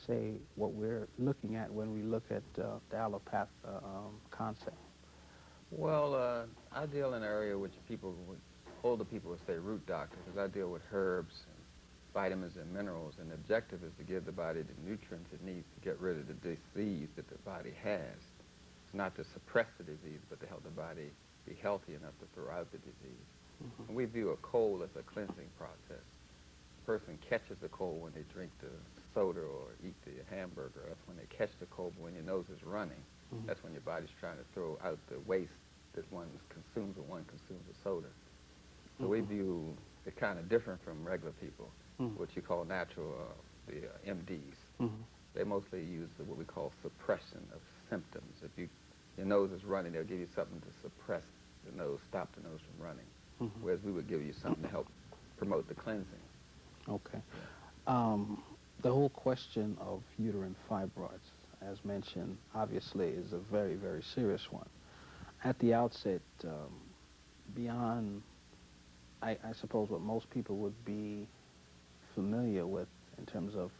say, what we're looking at when we look at the allopath concept? Well, I deal in an area which older people would say root doctor, because I deal with herbs and vitamins and minerals, and the objective is to give the body the nutrients it needs to get rid of the disease that the body has. It's not to suppress the disease, but to help the body be healthy enough to throw out the disease. Mm-hmm. And we view a cold as a cleansing process. A person catches the cold when they drink the soda or eat the hamburger. That's when they catch the cold. But when your nose is running, Mm-hmm. that's when your body's trying to throw out the waste that one consumes when one consumes a soda. So we view it kind of different from regular people, what you call natural, the MDs. They mostly use what we call suppression of symptoms. If your nose is running, they'll give you something to suppress the nose, stop the nose from running, whereas we would give you something to help promote the cleansing. Okay. The whole question of uterine fibroids, as mentioned, obviously is a very, very serious one. At the outset, beyond, I suppose, what most people would be familiar with in terms of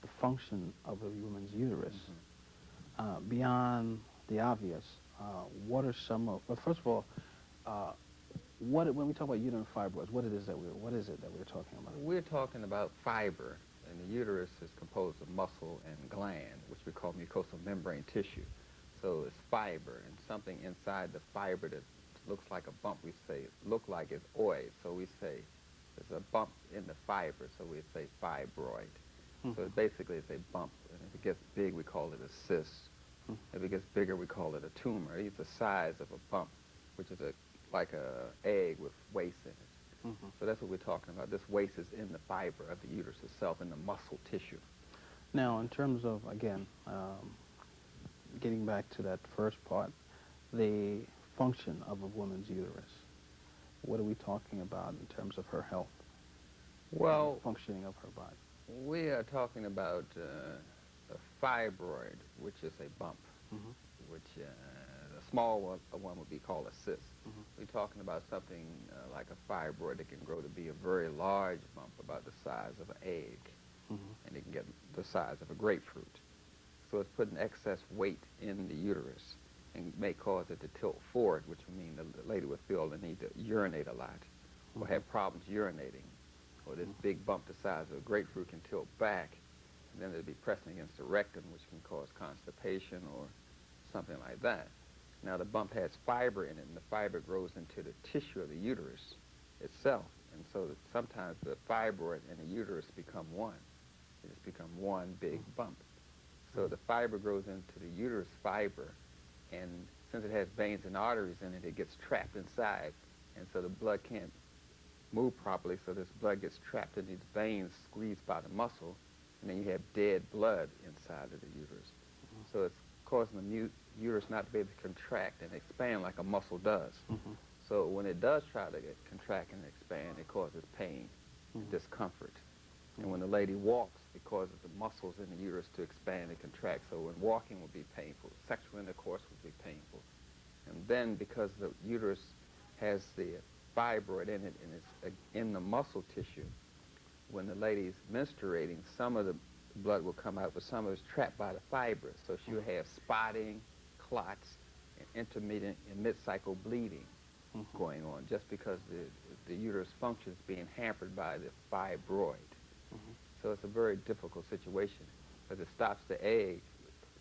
the function of a woman's uterus, beyond the obvious, what are some of, well, first of all, when we talk about uterine fibroids, what is it that we're talking about? We're talking about fiber, and the uterus is composed of muscle and gland, which we call mucosal membrane tissue. So it's fiber, and something inside the fiber that looks like a bump, we say, look like it's oid. So we say there's a bump in the fiber, so we say fibroid. So basically it's a bump, and if it gets big, we call it a cyst. If it gets bigger, we call it a tumor. It's the size of a bump, which is like a egg with waste in it. So that's what we're talking about. This waste is in the fiber of the uterus itself, in the muscle tissue. Now, in terms of, again, getting back to that first part, the function of a woman's uterus, what are we talking about in terms of her health? Well, functioning of her body. We are talking about a fibroid, which is a bump, which a small one would be called a cyst. We're talking about something like a fibroid that can grow to be a very large bump, about the size of an egg, and it can get the size of a grapefruit. So it's putting excess weight in the uterus and may cause it to tilt forward, which would mean the lady would feel the need to urinate a lot or have problems urinating. Or this big bump the size of a grapefruit can tilt back, and then it'll be pressing against the rectum, which can cause constipation or something like that. Now the bump has fiber in it, and the fiber grows into the tissue of the uterus itself. And so sometimes the fibroid and the uterus become one. They just become one big bump. So the fiber grows into the uterus fiber, and since it has veins and arteries in it, it gets trapped inside, and so the blood can't move properly, so this blood gets trapped in these veins, squeezed by the muscle, and then you have dead blood inside of the uterus. So it's causing the uterus not to be able to contract and expand like a muscle does. So when it does try to contract and expand, it causes pain and discomfort. And when the lady walks, it causes the muscles in the uterus to expand and contract. So when walking would be painful, sexual intercourse would be painful. And then because the uterus has the fibroid in it and it's in the muscle tissue, when the lady's menstruating, some of the blood will come out, but some of it's trapped by the fiber. So she'll have spotting, clots, and intermittent and mid-cycle bleeding going on, just because the uterus function is being hampered by the fibroid. So it's a very difficult situation, because it stops the egg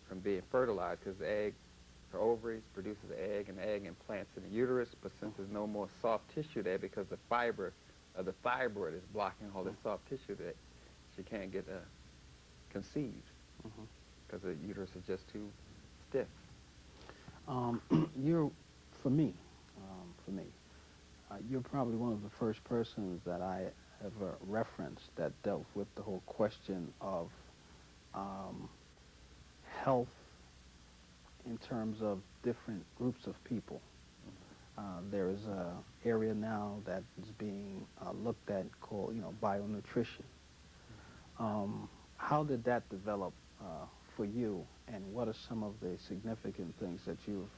from being fertilized, because the egg, her ovaries produces the egg, and the egg implants in the uterus, but since there's no more soft tissue there, because the fiber of the fibroid is blocking all the soft tissue, that she can't get conceived, because the uterus is just too stiff. You're probably one of the first persons that I ever referenced that dealt with the whole question of health in terms of different groups of people. There is an area now that is being looked at called, bionutrition. How did that develop for you, and what are some of the significant things that you've,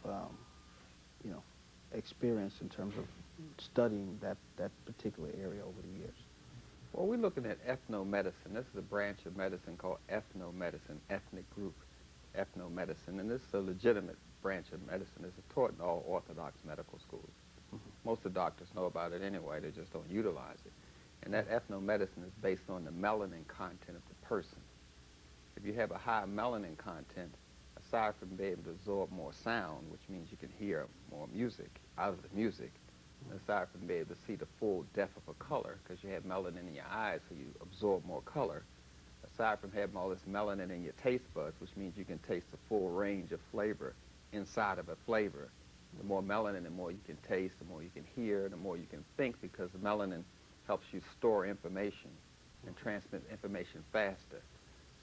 experienced in terms of studying that particular area over the years? Well, we're looking at ethno-medicine. This is a branch of medicine called ethno-medicine, ethnic group ethno-medicine, and this is a legitimate branch of medicine. It's taught in all orthodox medical schools. Most of the doctors know about it anyway, they just don't utilize it. And that ethno-medicine is based on the melanin content of the person. If you have a high melanin content, aside from being able to absorb more sound, which means you can hear more music out of the music, aside from being able to see the full depth of a color, because you have melanin in your eyes, so you absorb more color, aside from having all this melanin in your taste buds, which means you can taste the full range of flavor inside of a flavor. The more melanin, the more you can taste, the more you can hear, the more you can think, because the melanin helps you store information and transmit information faster.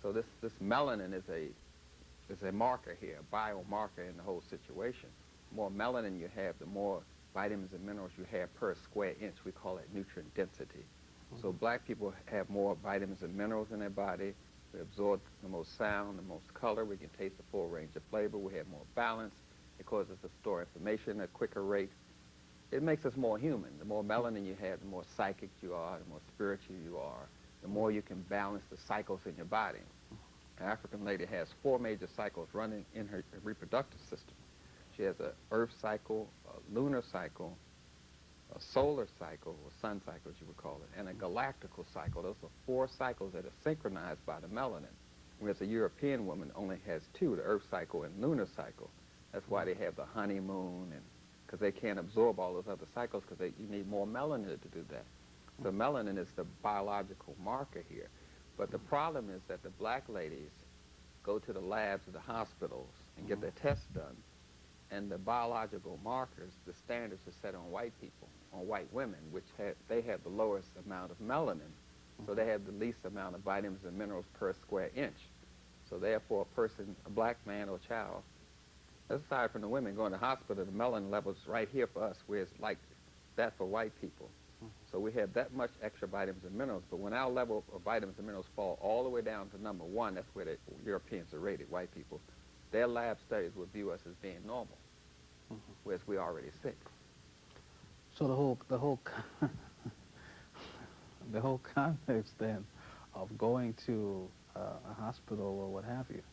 So this melanin is a marker here, a biomarker in the whole situation. The more melanin you have, the more vitamins and minerals you have per square inch. We call it nutrient density. So black people have more vitamins and minerals in their body. We absorb the most sound, the most color. We can taste the full range of flavor. We have more balance. It causes us to store information at a quicker rate. It makes us more human. The more melanin you have, the more psychic you are, the more spiritual you are, the more you can balance the cycles in your body. An African lady has 4 major cycles running in her reproductive system. She has an earth cycle, a lunar cycle, a solar cycle, or sun cycle as you would call it, and a galactical cycle. Those are 4 cycles that are synchronized by the melanin, whereas a European woman only has 2, the earth cycle and lunar cycle. That's why they have the honeymoon, and because they can't absorb all those other cycles, because you need more melanin to do that. So melanin is the biological marker here. But the problem is that the black ladies go to the labs of the hospitals and get their tests done, and the biological markers, the standards are set on white people, on white women, which they have the lowest amount of melanin, so they have the least amount of vitamins and minerals per square inch. So therefore, a person, a black man or child, aside from the women going to the hospital, the melanin levels right here for us, where it's like that for white people. So we have that much extra vitamins and minerals, but when our level of vitamins and minerals fall all the way down to number 1, that's where the Europeans are rated, white people, their lab studies would view us as being normal, whereas we're already sick. So the whole context then of going to a hospital or what have you,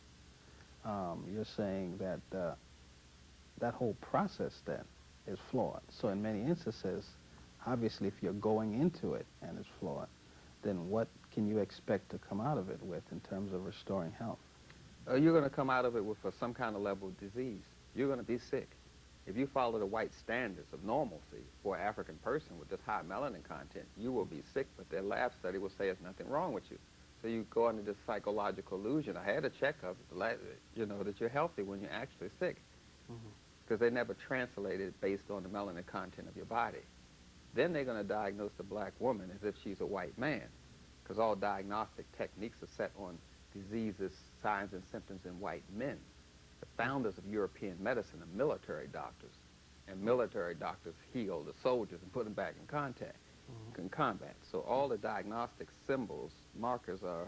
you're saying that that whole process then is flawed. So in many instances, obviously if you're going into it and it's flawed, then what can you expect to come out of it with in terms of restoring health? You're going to come out of it with some kind of level of disease. You're going to be sick. If you follow the white standards of normalcy for an African person with this high melanin content, you will be sick, but their lab study will say there's nothing wrong with you. So you go into this psychological illusion. I had a checkup, you know, that you're healthy when you're actually sick, because they never translated it based on the melanin content of your body. Then they're going to diagnose the black woman as if she's a white man, because all diagnostic techniques are set on diseases, signs, and symptoms in white men. The founders of European medicine are military doctors, and military doctors heal the soldiers and put them back in combat. So all the diagnostic symbols, markers are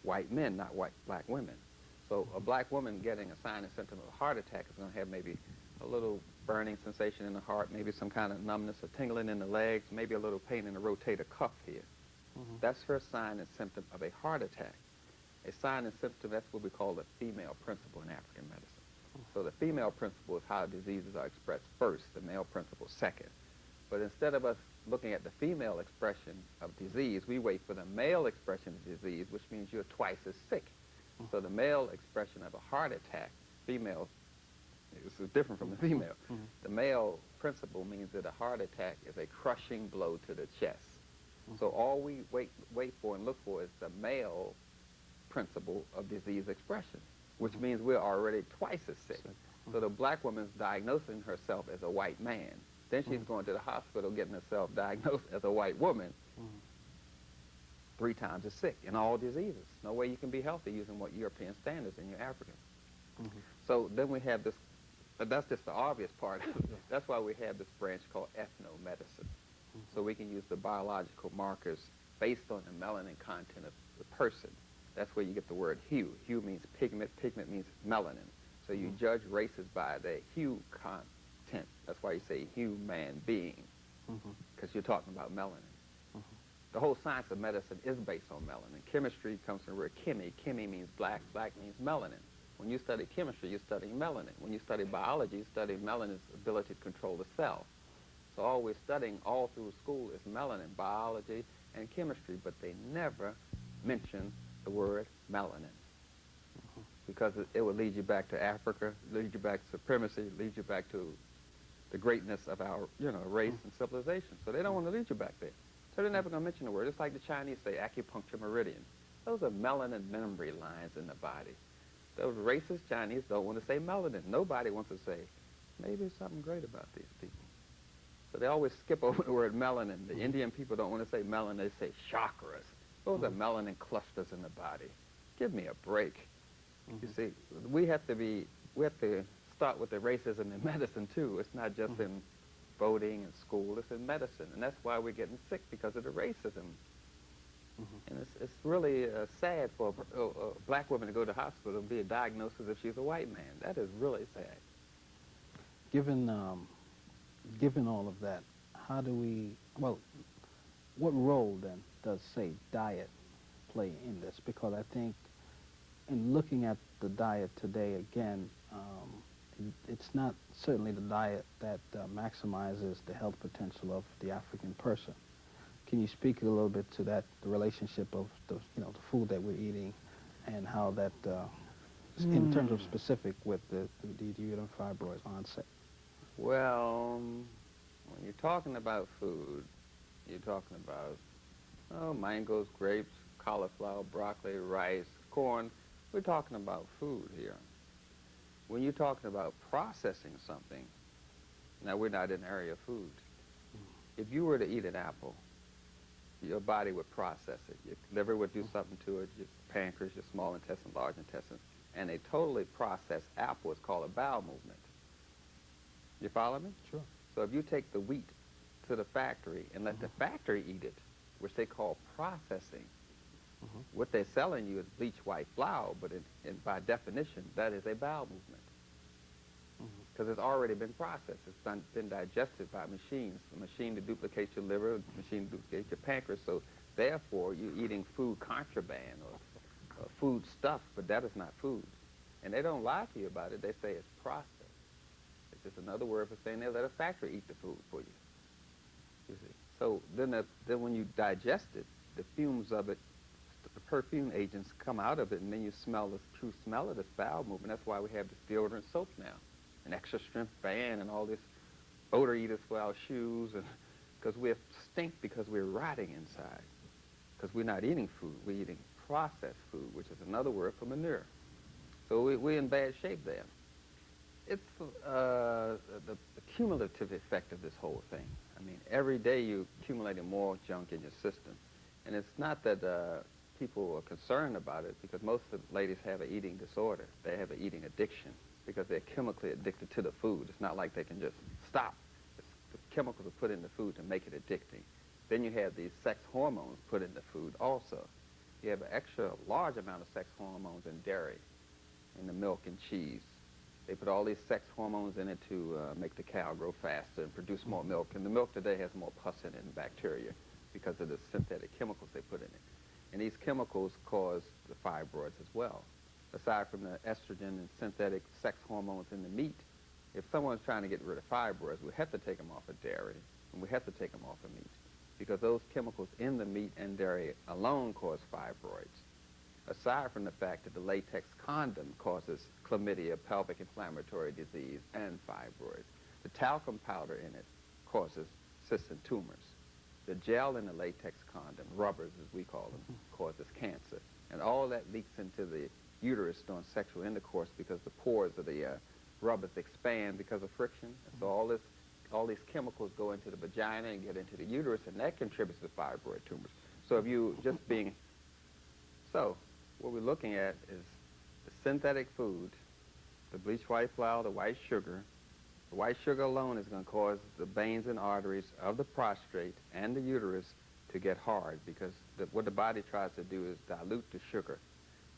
white men, not black women. So a black woman getting a sign and symptom of a heart attack is going to have maybe a little burning sensation in the heart, maybe some kind of numbness or tingling in the legs, maybe a little pain in the rotator cuff here. That's her sign and symptom of a heart attack. A sign and symptom, that's what we call the female principle in African medicine. So the female principle is how diseases are expressed first, the male principle second. But instead of us looking at the female expression of disease, we wait for the male expression of disease, which means you're twice as sick. So the male expression of a heart attack, female, this is different from the female. The male principle means that a heart attack is a crushing blow to the chest. So all we wait for and look for is the male principle of disease expression, which means we're already twice as sick. So the black woman's diagnosing herself as a white man. Then she's going to the hospital getting herself diagnosed as a white woman, 3 times as sick in all diseases. No way you can be healthy using what European standards and you're African. So then we have this, but that's just the obvious part. That's why we have this branch called ethno-medicine. So we can use the biological markers based on the melanin content of the person. That's where you get the word hue. Hue means pigment, pigment means melanin. So you judge races by their hue content. That's why you say human being, because you're talking about melanin. The whole science of medicine is based on melanin. Chemistry comes from the word chemi. Chemi means black. Black means melanin. When you study chemistry, you're studying melanin. When you study biology, you study melanin's ability to control the cell. So all we're studying all through school is melanin, biology, and chemistry, but they never mention the word melanin. Because it would lead you back to Africa, lead you back to supremacy, lead you back to the greatness of our, race and civilization. So they don't want to lead you back there. So they're never going to mention the word. It's like the Chinese say acupuncture meridian. Those are melanin memory lines in the body. Those racist Chinese don't want to say melanin. Nobody wants to say, maybe there's something great about these people. So they always skip over the word melanin. The Indian people don't want to say melanin. They say chakras. Those are melanin clusters in the body. Give me a break. You see, we have to start with the racism in medicine, too. It's not just in voting and school. It's in medicine. And that's why we're getting sick, because of the racism. And it's really sad for a black woman to go to the hospital and be diagnosed as if she's a white man. That is really sad. Given all of that, how do we, well, what role then does, say, diet play in this? Because I think in looking at the diet today, again, it's not certainly the diet that maximizes the health potential of the African person. Can you speak a little bit to that, the relationship of the food that we're eating, and how that, in terms of specific with the uterine fibroids onset? Well, when you're talking about food, you're talking about mangoes, grapes, cauliflower, broccoli, rice, corn. We're talking about food here. When you're talking about processing something, now we're not in the area of food. If you were to eat an apple, your body would process it. Your liver would do something to it, your pancreas, your small intestine, large intestine, and a totally processed apple is called a bowel movement. You follow me? Sure. So if you take the wheat to the factory and let the factory eat it, which they call processing, what they're selling you is bleached white flour, but by definition, that is a bowel movement. Because it's already been processed. It's been digested by machines. A machine to duplicate your liver, a machine to duplicate your pancreas. So therefore, you're eating food contraband or food stuff, but that is not food. And they don't lie to you about it. They say it's processed. It's just another word for saying they let a factory eat the food for you. You see. So then when you digest it, the fumes of it, the perfume agents come out of it, and then you smell the true smell of this bowel movement. That's why we have this deodorant soap now, an extra strength band, and all this odor eaters for our shoes, and because we stink because we're rotting inside, because we're not eating food, we're eating processed food, which is another word for manure. So we're in bad shape there. It's the cumulative effect of this whole thing. I mean, every day you're accumulating more junk in your system, and it's not that people are concerned about it, because most of the ladies have an eating disorder. They have an eating addiction because they're chemically addicted to the food. It's not like they can just stop. The chemicals are put in the food to make it addicting. Then you have these sex hormones put in the food also. You have an extra large amount of sex hormones in dairy, in the milk and cheese. They put all these sex hormones in it to make the cow grow faster and produce more milk. And the milk today has more pus in it and bacteria because of the synthetic chemicals they put in it. And these chemicals cause the fibroids as well. Aside from the estrogen and synthetic sex hormones in the meat, if someone's trying to get rid of fibroids, we have to take them off of dairy, and we have to take them off of meat, because those chemicals in the meat and dairy alone cause fibroids. Aside from the fact that the latex condom causes chlamydia, pelvic inflammatory disease, and fibroids. The talcum powder in it causes cysts and tumors. The gel in the latex condom, rubbers as we call them, causes cancer. And all of that leaks into the uterus during sexual intercourse because the pores of the rubbers expand because of friction. And so all these chemicals go into the vagina and get into the uterus, and that contributes to fibroid tumors. So if you just being... So what we're looking at is the synthetic food, the bleached white flour, the white sugar. The white sugar alone is going to cause the veins and arteries of the prostate and the uterus to get hard, because what the body tries to do is dilute the sugar.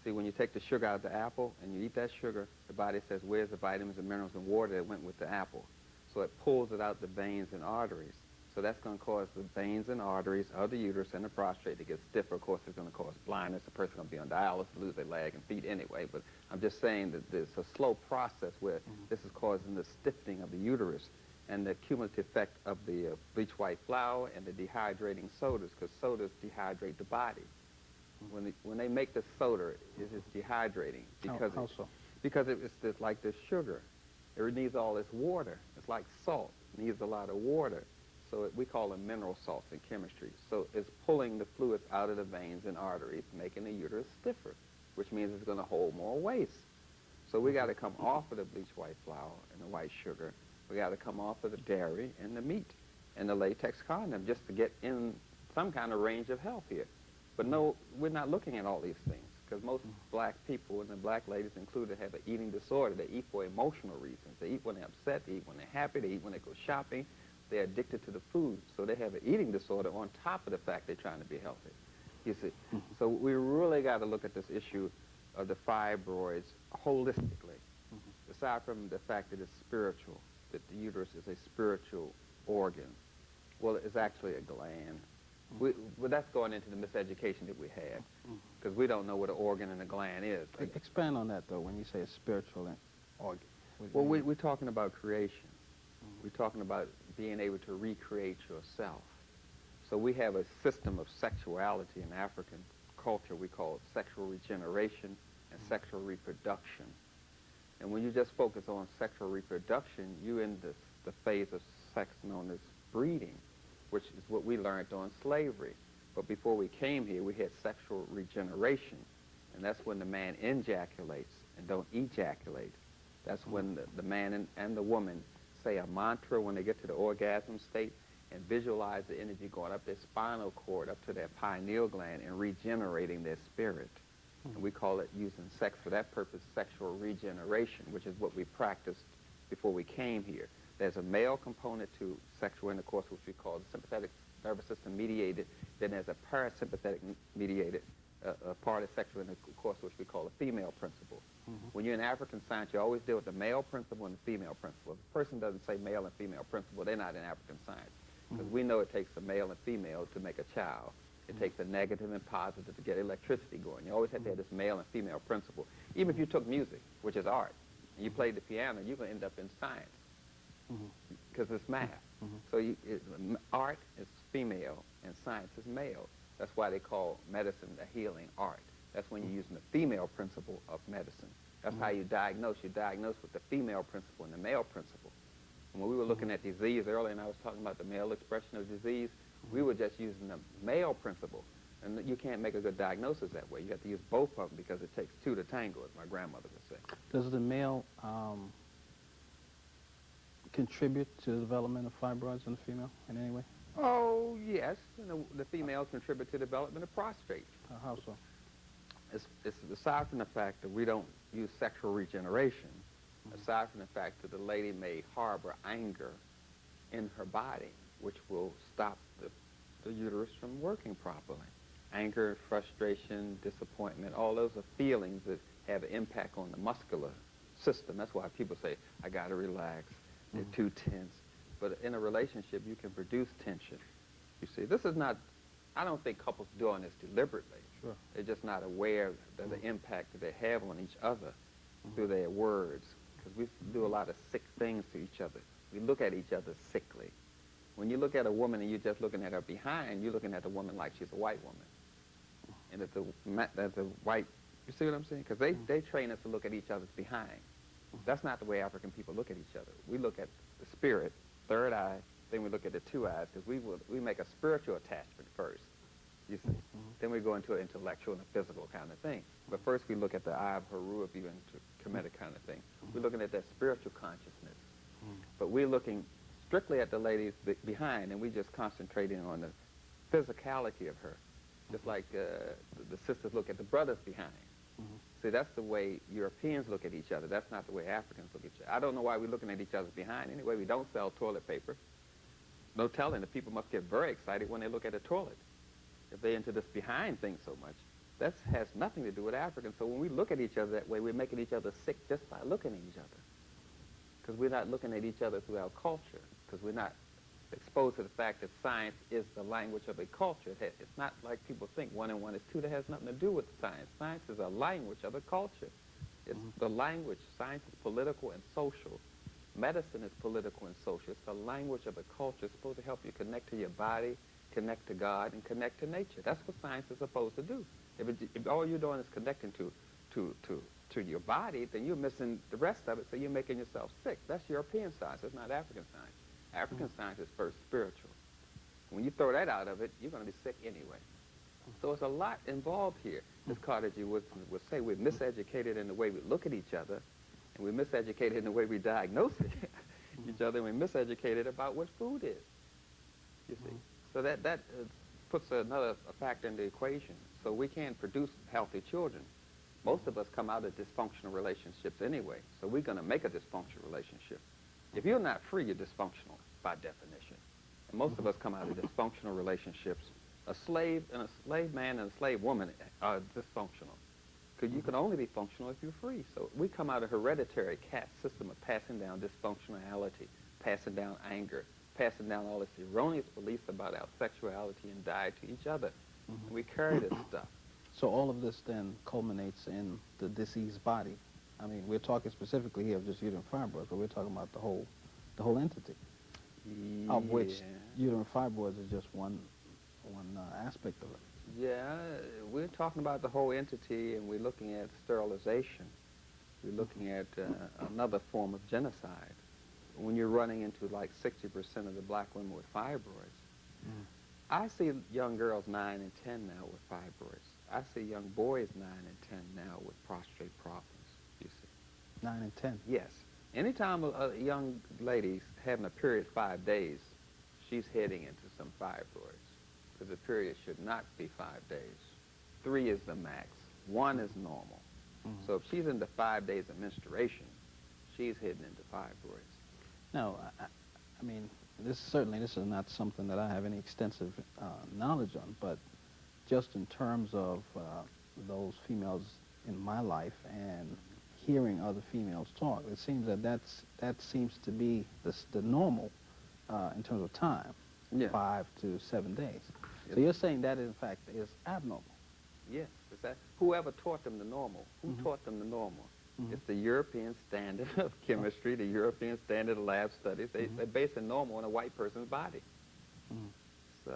See, when you take the sugar out of the apple and you eat that sugar, the body says, where's the vitamins and minerals and water that went with the apple? So it pulls it out the veins and arteries. So that's going to cause the veins and arteries of the uterus and the prostate to get stiffer. Of course, it's going to cause blindness. The person's going to be on dialysis, lose their leg and feet anyway. But I'm just saying that there's a slow process where this is causing the stiffening of the uterus and the cumulative effect of the bleach white flour and the dehydrating sodas, because sodas dehydrate the body. When they make the soda, it is dehydrating because because it's like the sugar. It needs all this water. It's like salt. It needs a lot of water. So we call them mineral salts in chemistry. So it's pulling the fluids out of the veins and arteries, making the uterus stiffer, which means it's going to hold more waste. So we got to come off of the bleach white flour and the white sugar. We got to come off of the dairy and the meat and the latex condom just to get in some kind of range of health here. But no, we're not looking at all these things, because most black people, and the black ladies included, have an eating disorder. They eat for emotional reasons. They eat when they're upset. They eat when they're happy. They eat when they go shopping. They're addicted to the food. So they have an eating disorder on top of the fact they're trying to be healthy. You see? So we really got to look at this issue of the fibroids holistically, aside from the fact that it's spiritual, that the uterus is a spiritual organ. Well, it's actually a gland. Well, that's going into the miseducation that we had, because we don't know what an organ and a gland is. Expand on that, though, when you say a spiritual organ. Well, we're talking about creation. We're talking about being able to recreate yourself. So we have a system of sexuality in African culture we call sexual regeneration and sexual reproduction. And when you just focus on sexual reproduction, you're in the phase of sex known as breeding, which is what we learned during slavery. But before we came here, we had sexual regeneration, and that's when the man ejaculates and don't ejaculate. That's when the man and the woman say a mantra when they get to the orgasm state and visualize the energy going up their spinal cord, up to their pineal gland, and regenerating their spirit. And we call it, using sex for that purpose, sexual regeneration, which is what we practiced before we came here. There's a male component to sexual intercourse, which we call the sympathetic nervous system mediated. Then there's a parasympathetic mediated part of sexual intercourse, which we call a female principle. When you're in African science, you always deal with the male principle and the female principle. If a person doesn't say male and female principle, they're not in African science. Because we know it takes a male and female to make a child. It takes a negative and positive to get electricity going. You always have to have this male and female principle. Even if you took music, which is art, and you played the piano, you're going to end up in science, because it's math. So art is female and science is male. That's why they call medicine a healing art. That's when you're using the female principle of medicine. That's how you diagnose. You diagnose with the female principle and the male principle. And when we were looking at disease earlier, and I was talking about the male expression of disease, we were just using the male principle. And you can't make a good diagnosis that way. You have to use both of them, because it takes two to tango, as my grandmother would say. Does the male contribute to the development of fibroids in the female in any way? Oh, yes. The females contribute to the development of prostate. How so? It's aside from the fact that we don't use sexual regeneration, aside from the fact that the lady may harbor anger in her body, which will stop the uterus from working properly. Anger, frustration, disappointment, all those are feelings that have an impact on the muscular system. That's why people say, I got to relax, they're too tense. But in a relationship, you can produce tension. You see, this is not, I don't think couples doing this deliberately. Sure. They're just not aware of the impact that they have on each other through their words, because we do a lot of sick things to each other. We look at each other sickly. When you look at a woman and you're just looking at her behind, you're looking at the woman like she's a white woman. And if the white, you see what I'm saying? Because they train us to look at each other's behind. That's not the way African people look at each other. We look at the spirit, third eye, then we look at the two eyes, because we make a spiritual attachment first, you see. Then we go into an intellectual and a physical kind of thing. But first we look at the eye of Haru, if you're into Kemetic kind of thing. We're looking at that spiritual consciousness. But we're looking strictly at the ladies behind, and we just concentrating on the physicality of her. Just like the sisters look at the brothers behind. See, that's the way Europeans look at each other. That's not the way Africans look at each other. I don't know why we're looking at each other behind. Anyway, we don't sell toilet paper. No telling, the people must get very excited when they look at a toilet. If they're into this behind thing so much, that has nothing to do with Africans. So when we look at each other that way, we're making each other sick just by looking at each other. Because we're not looking at each other through our culture. Because we're not exposed to the fact that science is the language of a culture. It's not like people think 1 and 1 is 2. That has nothing to do with science. Science is a language of a culture. It's the language. Science is political and social. Medicine is political and social. It's the language of a culture. It's supposed to help you connect to your body, connect to God, and connect to nature. That's what science is supposed to do. If all you're doing is connecting to your body, then you're missing the rest of it, so you're making yourself sick. That's European science. It's not African science. African science is first spiritual. When you throw that out of it, you're going to be sick anyway. So it's a lot involved here. As Carter G. Woodson would say, we're miseducated in the way we look at each other, and we're miseducated in the way we diagnose each other, and we're miseducated about what food is, you see. So that puts another factor in the equation. So we can't produce healthy children. Most of us come out of dysfunctional relationships anyway, so we're going to make a dysfunctional relationship. If you're not free, you're dysfunctional by definition. And most of us come out of dysfunctional relationships. A slave man and a slave woman are dysfunctional. Because you can only be functional if you're free. So we come out of a hereditary caste system of passing down dysfunctionality, passing down anger, passing down all this erroneous beliefs about our sexuality and diet to each other. And we carry this stuff. So all of this then culminates in the diseased body. I mean, we're talking specifically here of just uterine fibroids, but we're talking about the whole entity, of which uterine fibroids is just one aspect of it. Yeah, we're talking about the whole entity, and we're looking at sterilization. We're looking at another form of genocide. When you're running into like 60% of the black women with fibroids, I see young girls 9 and 10 now with fibroids. I see young boys 9 and 10 now with prostate problems, you see. 9 and 10? Yes. Anytime a young lady's having a period 5 days, she's heading into some fibroids. Because the period should not be 5 days. 3 is the max. 1 is normal. So if she's into 5 days of menstruation, she's heading into fibroids. Now, I mean, this is not something that I have any extensive knowledge on, but just in terms of those females in my life and hearing other females talk, it seems that seems to be the normal in terms of time, 5 to 7 days. So you're saying that in fact is abnormal? Yes. Whoever taught them the normal? Who taught them the normal? It's the European standard of chemistry, the European standard of lab studies. They base the normal on a white person's body. So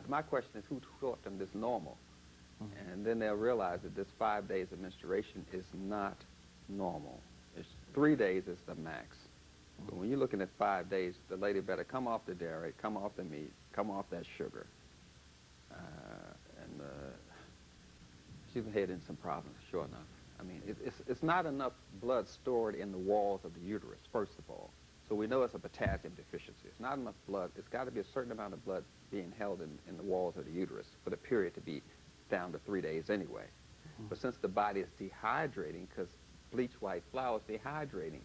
my question is, who taught them this normal? And then they'll realize that this 5 days of menstruation is not normal. 3 days is the max. But when you're looking at 5 days, the lady better come off the dairy, come off the meat, come off that sugar. And she's heading in some problems, sure enough. I mean, it's not enough blood stored in the walls of the uterus, first of all. So we know it's a potassium deficiency. It's not enough blood. It's got to be a certain amount of blood being held in the walls of the uterus for the period to be down to 3 days anyway. But since the body is dehydrating, because bleached white flour is dehydrating,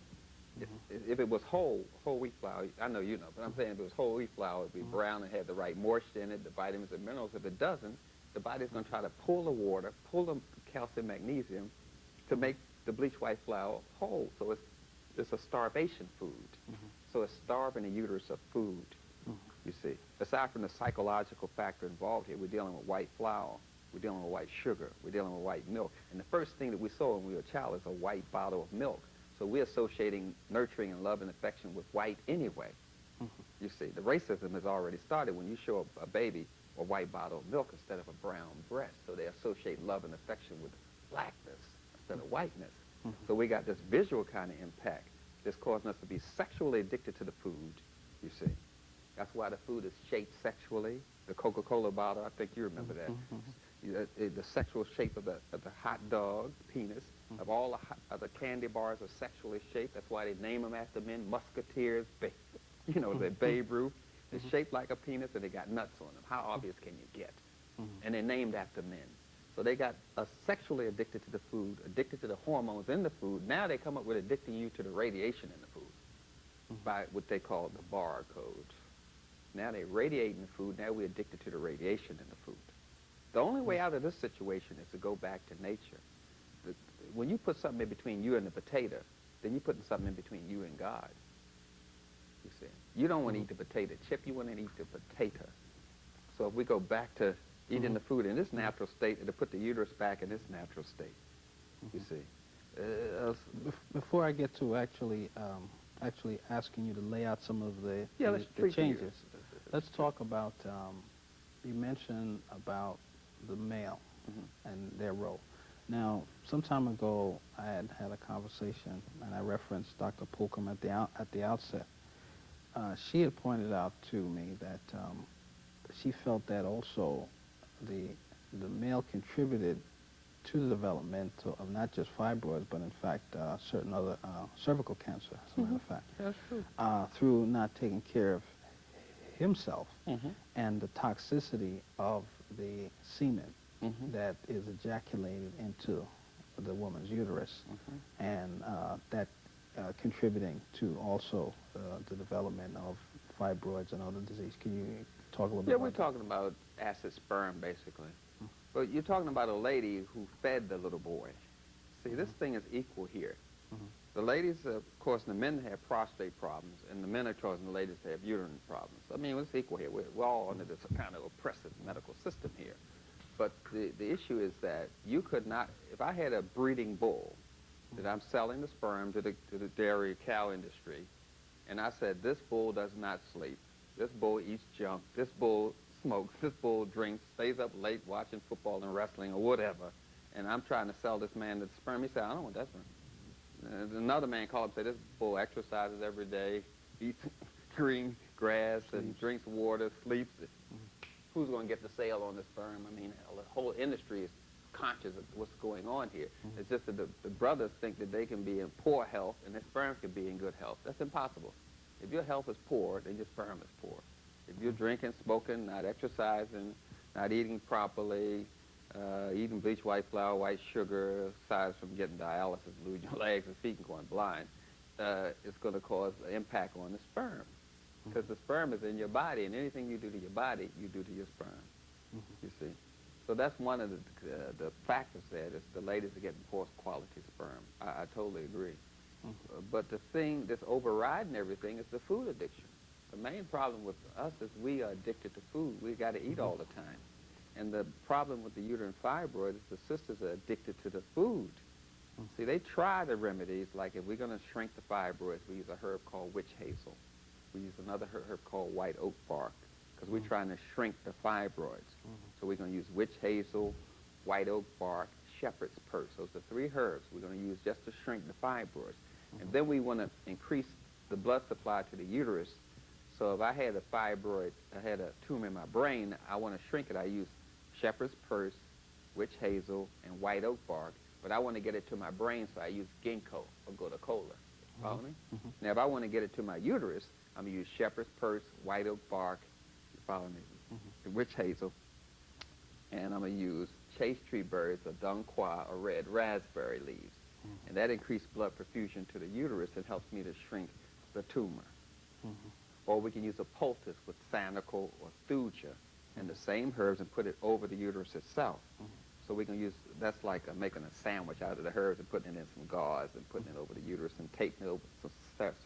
if it was whole wheat flour, I know you know, but I'm saying if it was whole wheat flour, it would be brown and have the right moisture in it, the vitamins and minerals. If it doesn't, the body's going to try to pull the water, pull the calcium, magnesium, to make the bleached white flour whole. So it's a starvation food. So it's starving the uterus of food, you see. Aside from the psychological factor involved here, we're dealing with white flour, we're dealing with white sugar, we're dealing with white milk. And the first thing that we saw when we were a child is a white bottle of milk. So we're associating nurturing and love and affection with white anyway. You see, the racism has already started when you show a baby a white bottle of milk instead of a brown breast. So they associate love and affection with blackness instead of whiteness. So we got this visual kind of impact that's causing us to be sexually addicted to the food, you see. That's why the food is shaped sexually. The Coca-Cola bottle, I think you remember that. The sexual shape of the hot dog, penis, of all the candy bars are sexually shaped. That's why they name them after men. Musketeers, you know, they're Babe Ruth. They're shaped like a penis and they got nuts on them. How obvious can you get? And they're named after men. So they got sexually addicted to the food, addicted to the hormones in the food. Now they come up with addicting you to the radiation in the food by what they call the barcode. Now they radiate in the food. Now we're addicted to the radiation in the food. The only way out of this situation is to go back to nature. When you put something in between you and the potato, then you're putting something in between you and God. you see. You don't want to eat the potato chip, you want to eat the potato. So if we go back to eating the food in this natural state, it'll put the uterus back in its natural state, you see. Before I get to actually asking you to lay out some of the changes, let's talk about, you mentioned about the male and their role. Now, some time ago, I had a conversation, and I referenced Dr. Pulcom at the outset. She had pointed out to me that she felt that also the male contributed to the development of not just fibroids, but in fact certain other cervical cancer, as a matter of fact. That's true. Through not taking care of himself and the toxicity of the semen that is ejaculated into the woman's uterus, and that contributing to also the development of fibroids and other disease. Can you talk a little bit about that? Yeah, we're talking about acid sperm, basically. But you're talking about a lady who fed the little boy. See, this thing is equal here. The ladies, of course, the men have prostate problems, and the men are causing the ladies to have uterine problems. I mean, it's equal here. We're all under this kind of oppressive medical system here. But the issue is that you could not, if I had a breeding bull that I'm selling the sperm to the dairy cow industry, and I said, this bull does not sleep, this bull eats junk, this bull smokes, this bull drinks, stays up late watching football and wrestling or whatever, and I'm trying to sell this man the sperm, he said, I don't want that sperm. Another man called and said, this bull exercises every day, eats green grass and drinks water, sleeps. Who's going to get the sale on the sperm? I mean, the whole industry is conscious of what's going on here. It's just that the brothers think that they can be in poor health and their sperm can be in good health. That's impossible. If your health is poor, then your sperm is poor. If you're drinking, smoking, not exercising, not eating properly, eating bleach white flour, white sugar, aside from getting dialysis, losing your legs and feet and going blind, it's going to cause an impact on the sperm. Because the sperm is in your body, and anything you do to your body, you do to your sperm, you see. So that's one of the factors there, is the ladies are getting poor quality sperm. I totally agree. But the thing that's overriding everything is the food addiction. The main problem with us is we are addicted to food. We got to eat all the time. And the problem with the uterine fibroid is the sisters are addicted to the food. See, they try the remedies, like if we're going to shrink the fibroids, we use a herb called witch hazel. We use another herb called white oak bark, because we're trying to shrink the fibroids. So we're going to use witch hazel, white oak bark, shepherd's purse. Those are 3 herbs we're going to use just to shrink the fibroids. And then we want to increase the blood supply to the uterus. So if I had a fibroid, I had a tumor in my brain, I want to shrink it, I use shepherd's purse, witch hazel, and white oak bark. But I want to get it to my brain, so I use ginkgo or gotu kola. Follow me? Now, if I want to get it to my uterus, I'm going to use shepherd's purse, white oak bark, you follow me, witch hazel, and I'm going to use chase tree berries or dung qua or red raspberry leaves. And that increased blood perfusion to the uterus and helps me to shrink the tumor. Or we can use a poultice with sanicle or thuja and the same herbs and put it over the uterus itself. So we can use, that's like making a sandwich out of the herbs and putting it in some gauze and putting it over the uterus and taping it over, some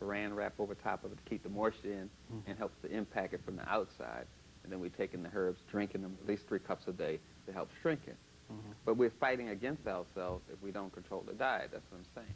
saran wrap over top of it to keep the moisture in and helps to impact it from the outside. And then we're taking the herbs, drinking them at least 3 cups a day to help shrink it. But we're fighting against ourselves if we don't control the diet. That's what I'm saying.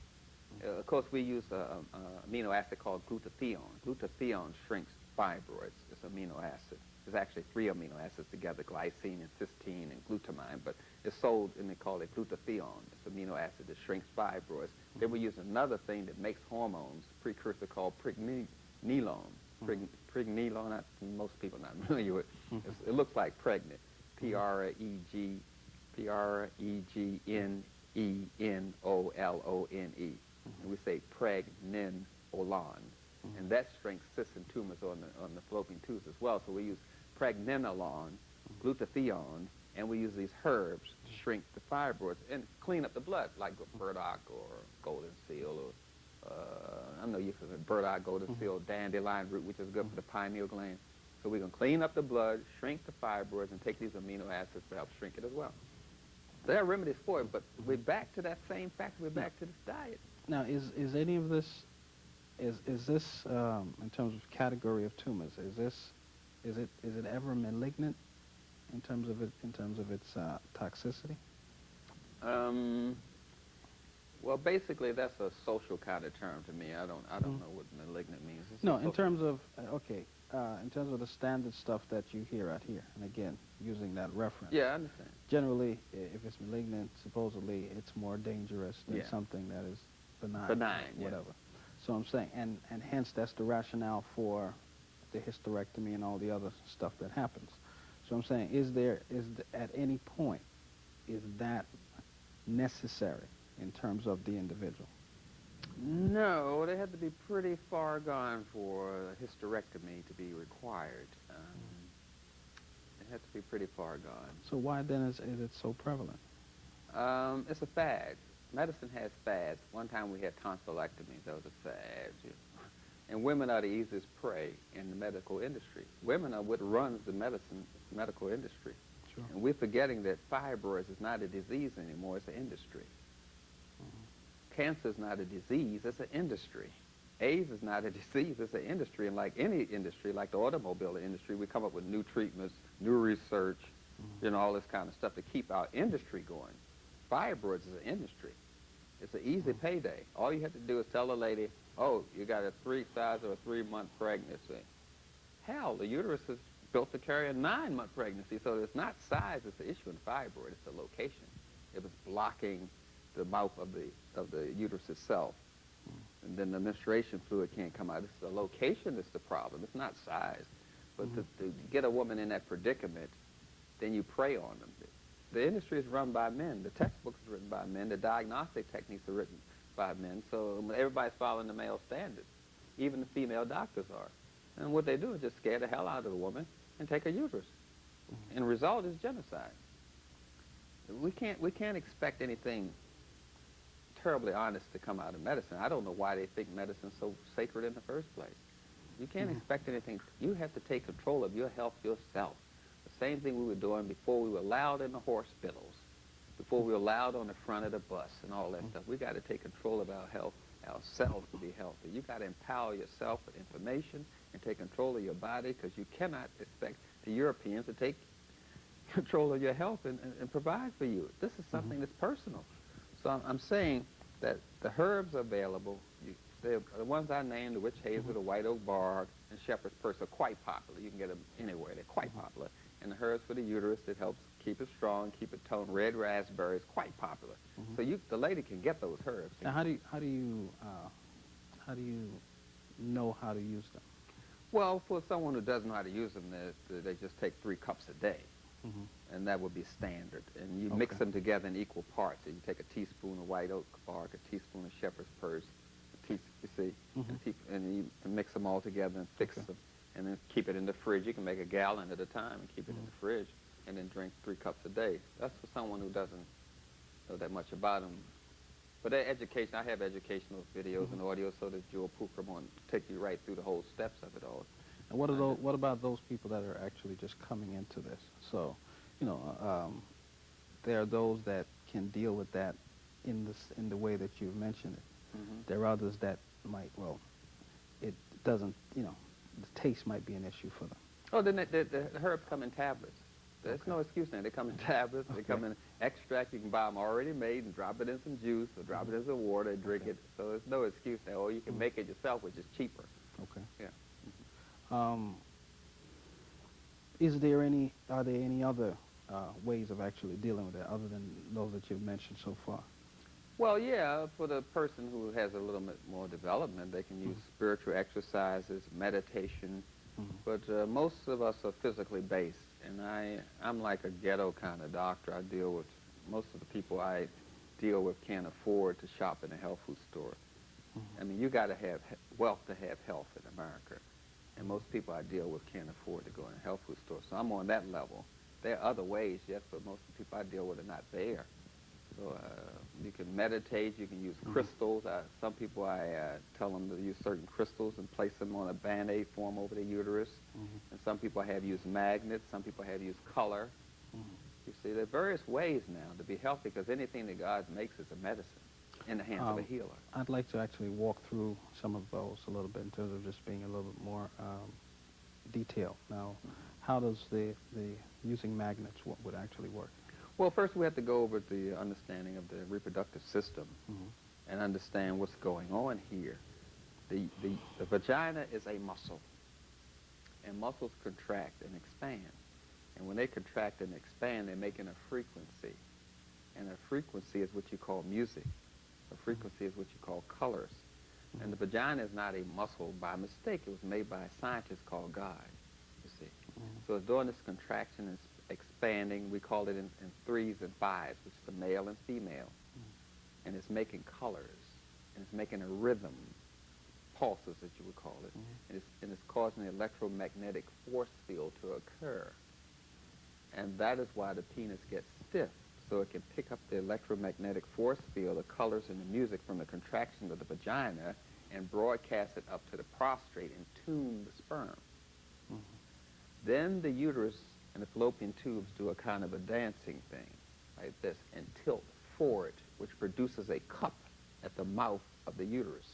Of course, we use an amino acid called glutathione. Glutathione shrinks fibroids. It's an amino acid. There's actually 3 amino acids together, glycine and cysteine and glutamine, but it's sold and they call it glutathione. It's an amino acid that shrinks fibroids. Then we use another thing that makes hormones, a precursor called pregnenolone. Pregnenolone, most people are not familiar with. It looks like pregnant. Pregnenolone. And we say pregnenolone. And that shrinks cysts and tumors on the fallopian tubes as well. So we use pregnenolone, glutathione, and we use these herbs to shrink the fibroids and clean up the blood, like burdock or golden seal, or I know you've heard of burdock, golden seal, dandelion root, which is good for the pineal gland. So we can clean up the blood, shrink the fibroids, and take these amino acids to help shrink it as well. There are remedies for it, but we're back to that same factor. We're back to this diet. Now, is any of this Is this in terms of category of tumors? Is it ever malignant in terms of its toxicity? Well, basically, that's a social kind of term to me. I don't know what malignant means. It's No, in terms of okay, in terms of the standard stuff that you hear out here, and again, using that reference. Yeah, I understand. Generally, if it's malignant, supposedly it's more dangerous than something that is benign. Benign, whatever. Yeah. So I'm saying, and hence that's the rationale for the hysterectomy and all the other stuff that happens. So I'm saying, at any point, is that necessary in terms of the individual? No, they have to be pretty far gone for a hysterectomy to be required. It has to be pretty far gone. So why then is it so prevalent? It's a fad. Medicine has fads. One time we had tonsillectomy. That was a fad. And women are the easiest prey in the medical industry. Women are what runs the medical industry. Sure. And we're forgetting that fibroids is not a disease anymore, it's an industry. Cancer is not a disease, it's an industry. AIDS is not a disease, it's an industry. And like any industry, like the automobile industry, we come up with new treatments, new research, all this kind of stuff to keep our industry going. Fibroids is an industry. It's an easy payday. All you have to do is tell a lady, oh, you got a 3-size or a 3-month pregnancy. Hell, the uterus is built to carry a 9-month pregnancy, so it's not size, it's the issue in fibroid, it's the location. It was blocking the mouth of the uterus itself. And then the menstruation fluid can't come out. It's the location that's the problem. It's not size. But to get a woman in that predicament, then you prey on them. The industry is run by men. The textbooks are written by men. The diagnostic techniques are written by men. So everybody's following the male standards. Even the female doctors are. And what they do is just scare the hell out of the woman and take her uterus. And the result is genocide. We can't expect anything terribly honest to come out of medicine. I don't know why they think medicine's so sacred in the first place. You can't expect anything. You have to take control of your health yourself. The same thing we were doing before we were allowed in the hospitals, before we were allowed on the front of the bus and all that stuff. We got to take control of our health ourselves to be healthy. You got to empower yourself with information and take control of your body, because you cannot expect the Europeans to take control of your health and provide for you. This is something that's personal. So I'm saying that the herbs are available. The ones I named, the witch hazel, the white oak bark, and shepherd's purse, are quite popular. You can get them anywhere. They're quite popular. And the herbs for the uterus that helps keep it strong, keep it toned, red raspberry is quite popular. So the lady can get those herbs. Now, how do you know how to use them? Well, for someone who doesn't know how to use them, they just take 3 cups a day. And that would be standard. And you mix them together in equal parts. So you take a teaspoon of white oak bark, a teaspoon of shepherd's purse, you see, and you mix them all together and fix them, and then keep it in the fridge. You can make a gallon at a time and keep it in the fridge, and then drink 3 cups a day. That's for someone who doesn't know that much about them. But education, I have educational videos and audio, so that Jewel Pooper will take you right through the whole steps of it all. And what about those people that are actually just coming into this? So, there are those that can deal with that in the way that you've mentioned it. There are others that might, it doesn't, the taste might be an issue for them. Oh, then the herbs come in tablets. There's no excuse now. They come in tablets. They come in extract. You can buy them already made and drop it in some juice or drop it in some water and drink it. So there's no excuse now. Or you can make it yourself, which is cheaper. Okay. Yeah. Are there any other ways of actually dealing with that other than those that you've mentioned so far? Well, yeah, for the person who has a little bit more development, they can use spiritual exercises, meditation, but most of us are physically based, and I'm like a ghetto kind of doctor. I deal with, most of the people I deal with can't afford to shop in a health food store. I mean, you got to have wealth to have health in America, and most people I deal with can't afford to go in a health food store, so I'm on that level. There are other ways, yes, but most of the people I deal with are not there. So you can meditate, you can use crystals. Some people I tell them to use certain crystals and place them on a Band-Aid form over the uterus. And some people I have used magnets, some people I have used color. You see, there are various ways now to be healthy, because anything that God makes is a medicine. in the hands of a healer. I'd like to actually walk through some of those a little bit in terms of just being a little bit more detailed. Now, how does the using magnets would actually work? Well, first we have to go over the understanding of the reproductive system and understand what's going on here. The vagina is a muscle, and muscles contract and expand. And when they contract and expand, they're making a frequency. And a frequency is what you call music. A frequency is what you call colors. And the vagina is not a muscle by mistake. It was made by a scientist called God, you see. So it's doing this contraction and expanding. We call it in threes and fives, which is the male and female. And it's making colors. And it's making a rhythm, pulses that you would call it. And it's causing the electromagnetic force field to occur. And that is why the penis gets stiff, so it can pick up the electromagnetic force field, the colors and the music from the contraction of the vagina and broadcast it up to the prostate and tune the sperm. Then the uterus and the fallopian tubes do a kind of a dancing thing like this and tilt forward, which produces a cup at the mouth of the uterus.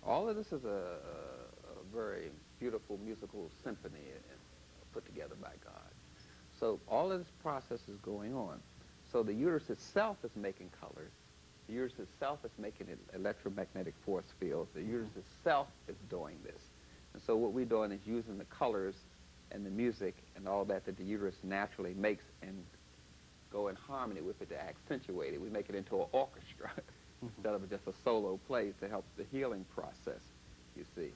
All of this is a very beautiful musical symphony put together by God. So all of this process is going on. So the uterus itself is making colors. The uterus itself is making an electromagnetic force field. The uterus itself is doing this. And so what we're doing is using the colors and the music and all that the uterus naturally makes and go in harmony with it to accentuate it. We make it into an orchestra instead of just a solo play to help the healing process, you see.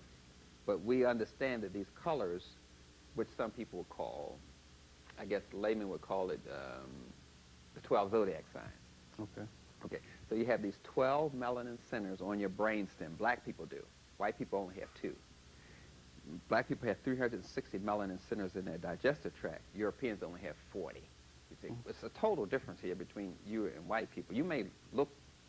But we understand that these colors, which some people call, I guess the layman would call it the 12 zodiac signs. Okay, so you have these 12 melanin centers on your brainstem. Black people do. White people only have 2. Black people have 360 melanin centers in their digestive tract. Europeans only have 40. You see, it's a total difference here between you and white people. You may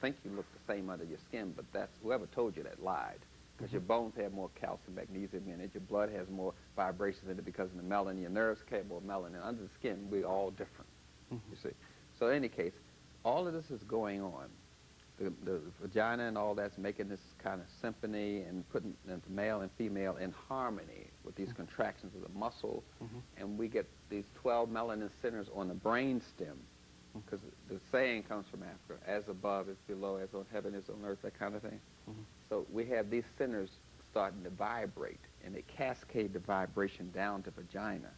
think you look the same under your skin, but that's whoever told you that lied. Because your bones have more calcium, magnesium in it. Your blood has more vibrations in it because of the melanin. Your nerves carry more melanin. Under the skin, we're all different, you see. So in any case, all of this is going on. The vagina and all that's making this kind of symphony and putting the male and female in harmony with these contractions of the muscle. And we get these 12 melanin centers on the brain stem. Because the saying comes from Africa, as above is below, as on heaven is on earth, that kind of thing. So we have these centers starting to vibrate, and they cascade the vibration down to vagina,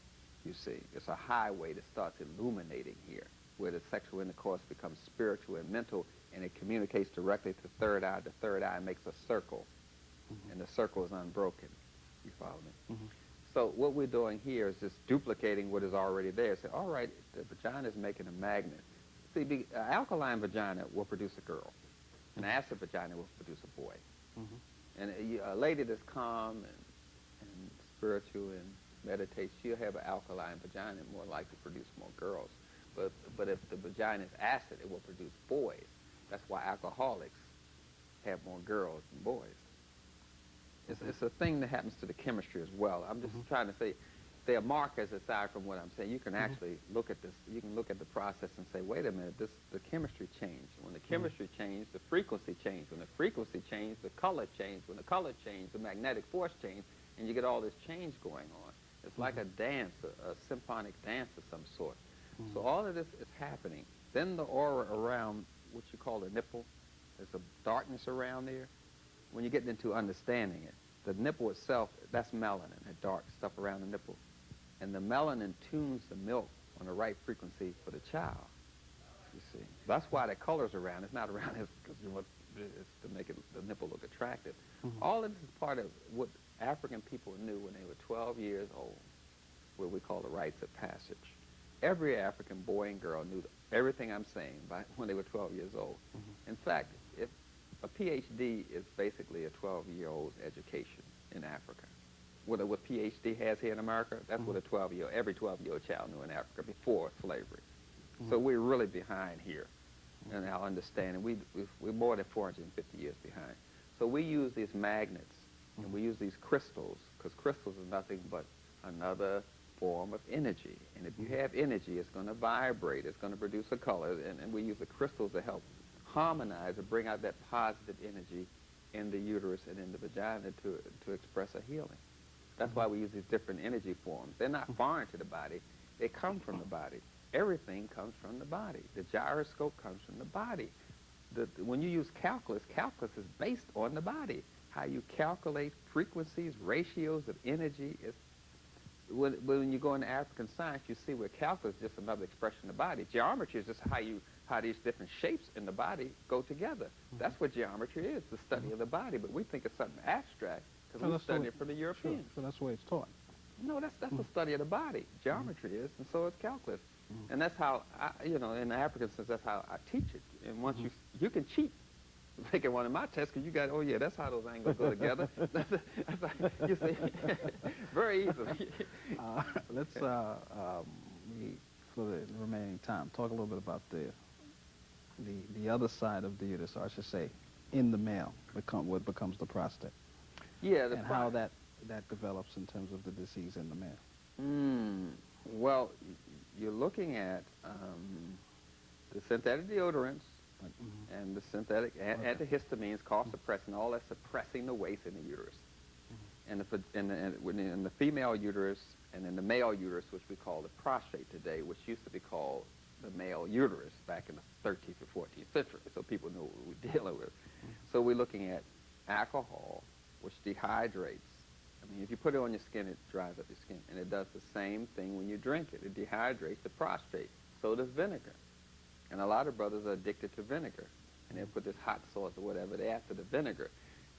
you see. It's a highway that starts illuminating here, where the sexual intercourse becomes spiritual and mental, and it communicates directly to the third eye. The third eye makes a circle, and the circle is unbroken. You follow me? So what we're doing here is just duplicating what is already there. Say, all right, the vagina is making a magnet. See, the alkaline vagina will produce a girl. An acid vagina will produce a boy. And a lady that's calm and spiritual and meditates, she'll have an alkaline vagina and more likely to produce more girls. But if the vagina is acid, it will produce boys. That's why alcoholics have more girls than boys. It's a thing that happens to the chemistry as well. I'm just trying to say there are markers aside from what I'm saying. You can actually look at this. You can look at the process and say, wait a minute, the chemistry changed. When the chemistry changed, the frequency changed. When the frequency changed, the color changed. When the color changed, the magnetic force changed, and you get all this change going on. It's like a dance, a symphonic dance of some sort. So all of this is happening. Then the aura around what you call the nipple, there's a darkness around there. When you get into understanding it, the nipple itself, that's melanin, that dark stuff around the nipple. And the melanin tunes the milk on the right frequency for the child, you see. That's why the color's around. It's not around because it's to make the nipple look attractive. All of this is part of what African people knew when they were 12 years old, what we call the rites of passage. Every African boy and girl knew everything I'm saying when they were 12 years old. In fact, if a PhD is basically a 12-year-old's education in Africa. What PhD has here in America, that's what every 12-year-old child knew in Africa before slavery. So we're really behind here in our understanding. We're more than 450 years behind. So we use these magnets, and we use these crystals, because crystals is nothing but another form of energy. And if you have energy, it's going to vibrate. It's going to produce a color, and we use the crystals to help harmonize or bring out that positive energy in the uterus and in the vagina to express a healing. That's why we use these different energy forms. They're not foreign to the body. They come from the body. Everything comes from the body. The gyroscope comes from the body. When you use calculus, calculus is based on the body. How you calculate frequencies, ratios of energy. When you go into African science, you see where calculus is just another expression of the body. Geometry is just how these different shapes in the body go together. That's what geometry is, the study of the body. But we think it's something abstract because we study it from the Europeans. Sure. So that's the way it's taught. No, that's the study of the body. Geometry is, and so is calculus. And that's how, in the African sense, that's how I teach it. And once you can cheat taking one of my tests because you got, oh yeah, that's how those angles go together. that's you see, very easily. Let's, for the remaining time, talk a little bit about the other side of the uterus, or I should say, in the male, what becomes the prostate. Yeah, and how that develops in terms of the disease in the male. Well, you're looking at the synthetic deodorants and the synthetic antihistamines, cost suppressant, all that suppressing the waste in the uterus. And in the female uterus and in the male uterus, which we call the prostate today, which used to be called the male uterus back in the 13th or 14th century, so people know what we're dealing with. So we're looking at alcohol, which dehydrates. I mean, if you put it on your skin, it dries up your skin. And it does the same thing when you drink it. It dehydrates the prostate. So does vinegar. And a lot of brothers are addicted to vinegar. And they put this hot sauce or whatever they add to the vinegar.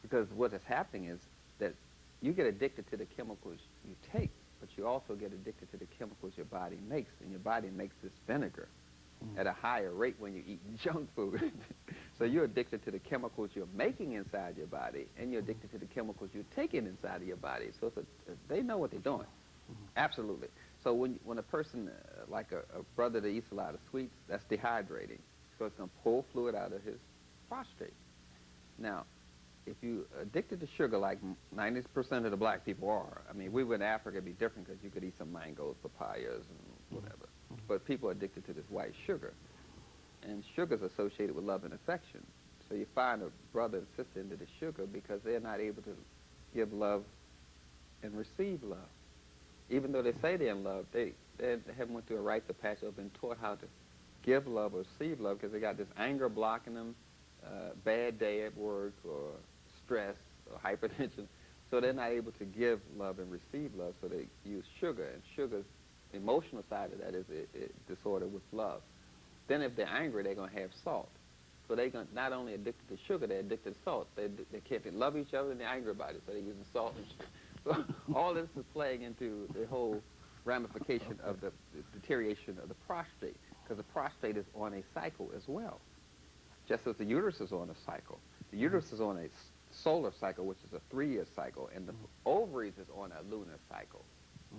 Because what is happening is that you get addicted to the chemicals you take, but you also get addicted to the chemicals your body makes. And your body makes this vinegar at a higher rate when you're eating junk food. So you're addicted to the chemicals you're making inside your body, and you're addicted to the chemicals you're taking inside of your body. So they know what they're doing. Absolutely. So when a person, like a brother that eats a lot of sweets, that's dehydrating. So it's going to pull fluid out of his prostate. Now, if you're addicted to sugar, like 90% of the black people are, I mean, we in Africa, it'd be different because you could eat some mangoes, papayas, and whatever. But people are addicted to this white sugar. And sugar is associated with love and affection. So you find a brother and sister into the sugar because they're not able to give love and receive love. Even though they say they're in love, they haven't went through a rite of passage or been taught how to give love or receive love because they got this anger blocking them, bad day at work or stress or hypertension. So they're not able to give love and receive love, so they use sugar. And sugar's emotional side of that is a disorder with love. Then if they're angry, they're going to have salt. So they're not only addicted to sugar, they're addicted to salt. They can't love each other and they're angry about it, so they're using salt and sugar. So all this is playing into the whole ramification of the deterioration of the prostate, because the prostate is on a cycle as well, just as the uterus is on a cycle. The uterus is on a solar cycle, which is a 3-year cycle, and the ovaries is on a lunar cycle.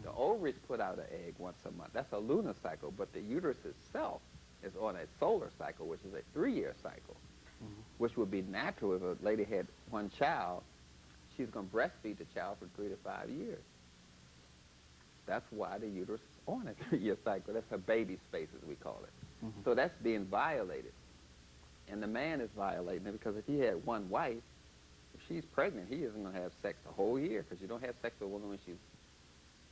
The ovaries put out an egg once a month. That's a lunar cycle, but the uterus itself is on a solar cycle, which is a 3-year cycle, which would be natural if a lady had one child. She's going to breastfeed the child for 3 to 5 years. That's why the uterus is on a 3-year cycle. That's her baby space, as we call it. So that's being violated. And the man is violating it because if he had one wife, if she's pregnant, he isn't going to have sex the whole year because you don't have sex with a woman when she's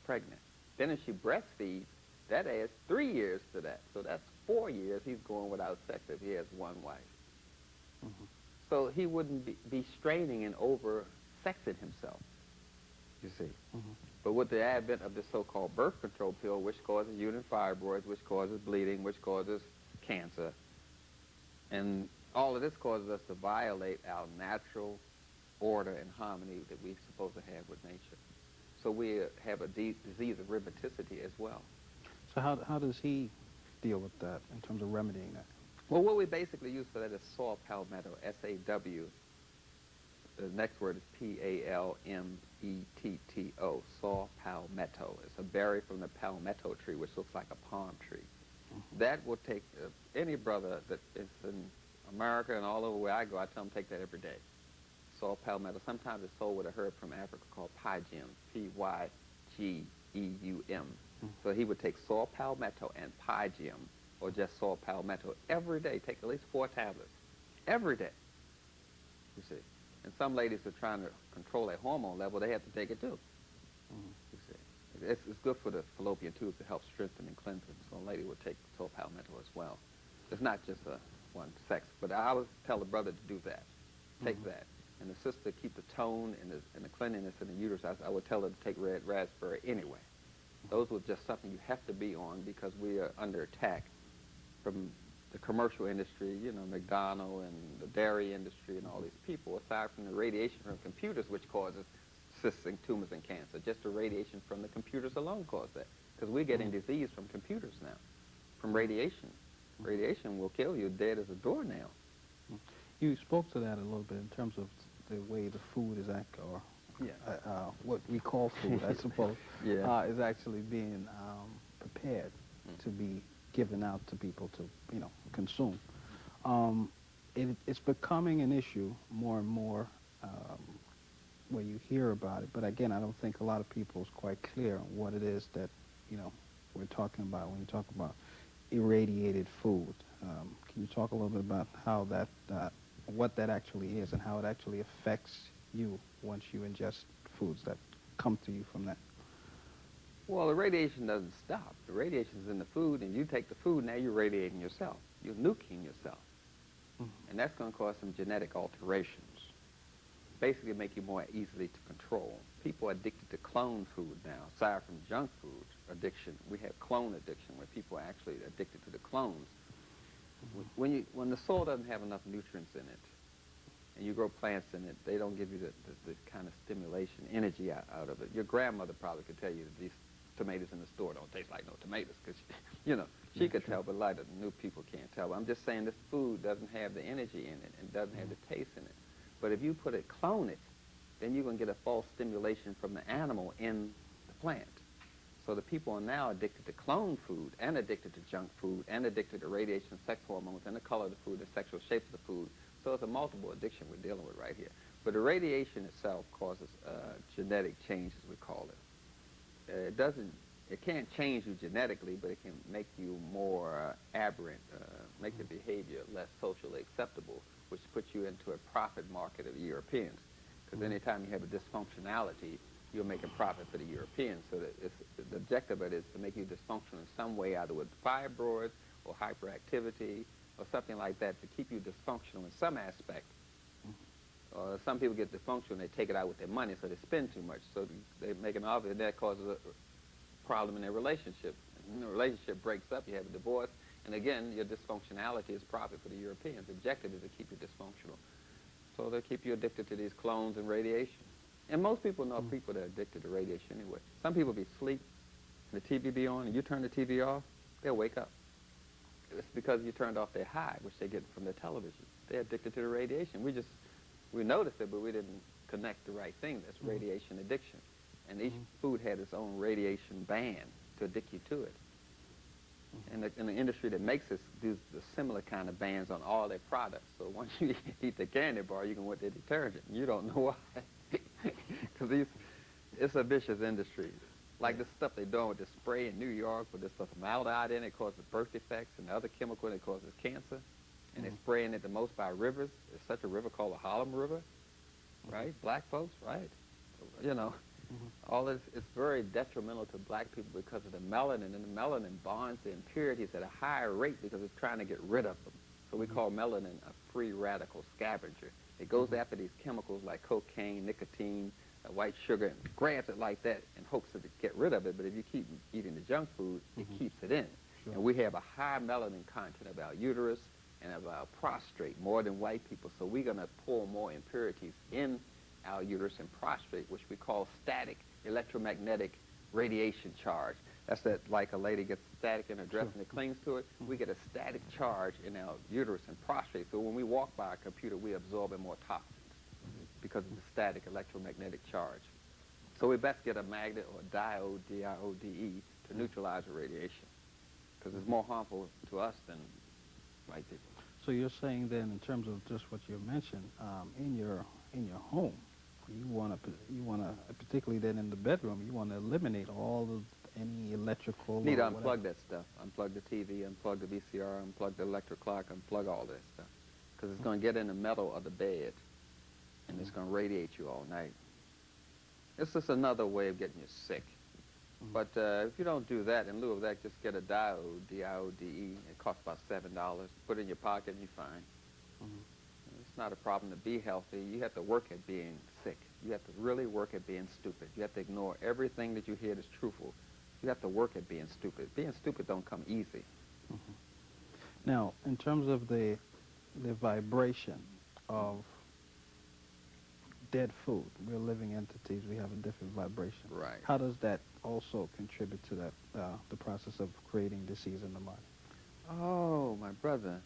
pregnant. Then if she breastfeeds, that adds 3 years to that. So that's 4 years he's going without sex if he has one wife. So he wouldn't be straining and over-sexing himself, you see. But with the advent of the so-called birth control pill, which causes uterine fibroids, which causes bleeding, which causes cancer, and all of this causes us to violate our natural order and harmony that we're supposed to have with nature. So we have a disease of rheumaticity as well. So how does he deal with that in terms of remedying that? Well, what we basically use for that is saw palmetto, S-A-W. The next word is P-A-L-M-E-T-T-O, saw palmetto. It's a berry from the palmetto tree, which looks like a palm tree. That will take any brother that is in America and all over where I go, I tell them take that every day. Saw palmetto. Sometimes it's sold with a herb from Africa called pygem, P-Y-G-E-U-M. So he would take saw palmetto and pygem, or just saw palmetto every day. Take at least 4 tablets. every day, you see. And some ladies are trying to control their hormone level, they have to take it too, you see. It's good for the fallopian tubes to help strengthen and cleanse them, so a lady would take soul palmetto as well. It's not just one sex, but I would tell the brother to do that, take that. And the sister keep the tone and the cleanliness in the uterus. I would tell her to take red raspberry anyway. Those were just something you have to be on because we are under attack from the commercial industry, you know, McDonald's and the dairy industry and all these people, aside from the radiation from computers, which causes cysts and tumors and cancer. Just the radiation from the computers alone causes that, because we're getting disease from computers now, from radiation. Radiation will kill you dead as a doornail. You spoke to that a little bit in terms of the way the food is what we call food, I suppose, is actually being prepared to be given out to people to, you know, consume. It's becoming an issue more and more where you hear about it, but again, I don't think a lot of people is quite clear on what it is that, you know, we're talking about when you talk about irradiated food. Can you talk a little bit about how that, what that actually is and how it actually affects you once you ingest foods that come to you from that? Well, the radiation doesn't stop. The radiation's in the food, and you take the food, now you're radiating yourself. You're nuking yourself. And that's going to cause some genetic alterations. Basically make you more easily to control. People are addicted to clone food now. Aside from junk food addiction, we have clone addiction, where people are actually addicted to the clones. When the soil doesn't have enough nutrients in it, and you grow plants in it, they don't give you the kind of stimulation, energy out of it. Your grandmother probably could tell you that these tomatoes in the store don't taste like no tomatoes, because, you know, she could tell, but a lot of new people can't tell. But I'm just saying this food doesn't have the energy in it and doesn't have the taste in it. But if you clone it, then you're going to get a false stimulation from the animal in the plant. So the people are now addicted to clone food and addicted to junk food and addicted to radiation, sex hormones, and the color of the food, the sexual shape of the food. So it's a multiple addiction we're dealing with right here. But the radiation itself causes genetic change, as we call it. It can't change you genetically, but it can make you more aberrant, make your behavior less socially acceptable, which puts you into a profit market of the Europeans. Because anytime you have a dysfunctionality, you'll make a profit for the Europeans. So that the objective of it is to make you dysfunctional in some way, either with fibroids or hyperactivity or something like that, to keep you dysfunctional in some aspect. Some people get dysfunctional and they take it out with their money, so they spend too much. So they make an offer, and that causes a problem in their relationship. And the relationship breaks up, you have a divorce, and again, your dysfunctionality is profit for the Europeans. The objective is to keep you dysfunctional. So they keep you addicted to these clones and radiation. And most people know people that are addicted to radiation anyway. Some people be asleep, and the TV be on, and you turn the TV off, they'll wake up. It's because you turned off their high, which they get from their television. They're addicted to the radiation. We noticed it, but we didn't connect the right thing. That's radiation addiction. And each food had its own radiation band to addict you to it. And the industry that makes this does the similar kind of bans on all their products. So once you eat the candy bar, you can want the detergent, and you don't know why. Because it's a vicious industry. Like the stuff they're doing with the spray in New York with this formaldehyde in it causes birth defects, and the other chemical that causes cancer. And they're spraying it the most by rivers. There's such a river called the Harlem River, right? Black folks, right? You know, all this, it's very detrimental to black people because of the melanin, and the melanin bonds the impurities at a higher rate because it's trying to get rid of them. So we call melanin a free radical scavenger. It goes after these chemicals like cocaine, nicotine, white sugar, and grabs it like that in hopes to get rid of it. But if you keep eating the junk food, it keeps it in. Sure. And we have a high melanin content of our uterus and of our prostate, more than white people. So we're going to pull more impurities in our uterus and prostate, which we call static electromagnetic radiation charge. That's that, like a lady gets static in her dress and it clings to it, we get a static charge in our uterus and prostate. So when we walk by a computer, we absorb more toxins because of the static electromagnetic charge. So we best get a magnet or a diode, D-I-O-D-E, to neutralize the radiation, because it's more harmful to us than white people. So you're saying then, in terms of just what you mentioned, in your home, you want to, particularly then in the bedroom, you want to eliminate all of any electrical. Need to unplug that stuff. Unplug the TV, unplug the VCR, unplug the electric clock, unplug all that stuff. because it's going to get in the metal of the bed, and it's going to radiate you all night. It's just another way of getting you sick. But if you don't do that, in lieu of that, just get a diode, D-I-O-D-E. It costs about $7. Put it in your pocket and you're fine. It's not a problem to be healthy. You have to work at being sick. You have to really work at being stupid. You have to ignore everything that you hear that's truthful. You have to work at being stupid. Being stupid don't come easy. Now, in terms of the vibration of dead food, we're living entities, we have a different vibration. Right. How does that also contribute to that, the process of creating disease in the body? Oh, my brother.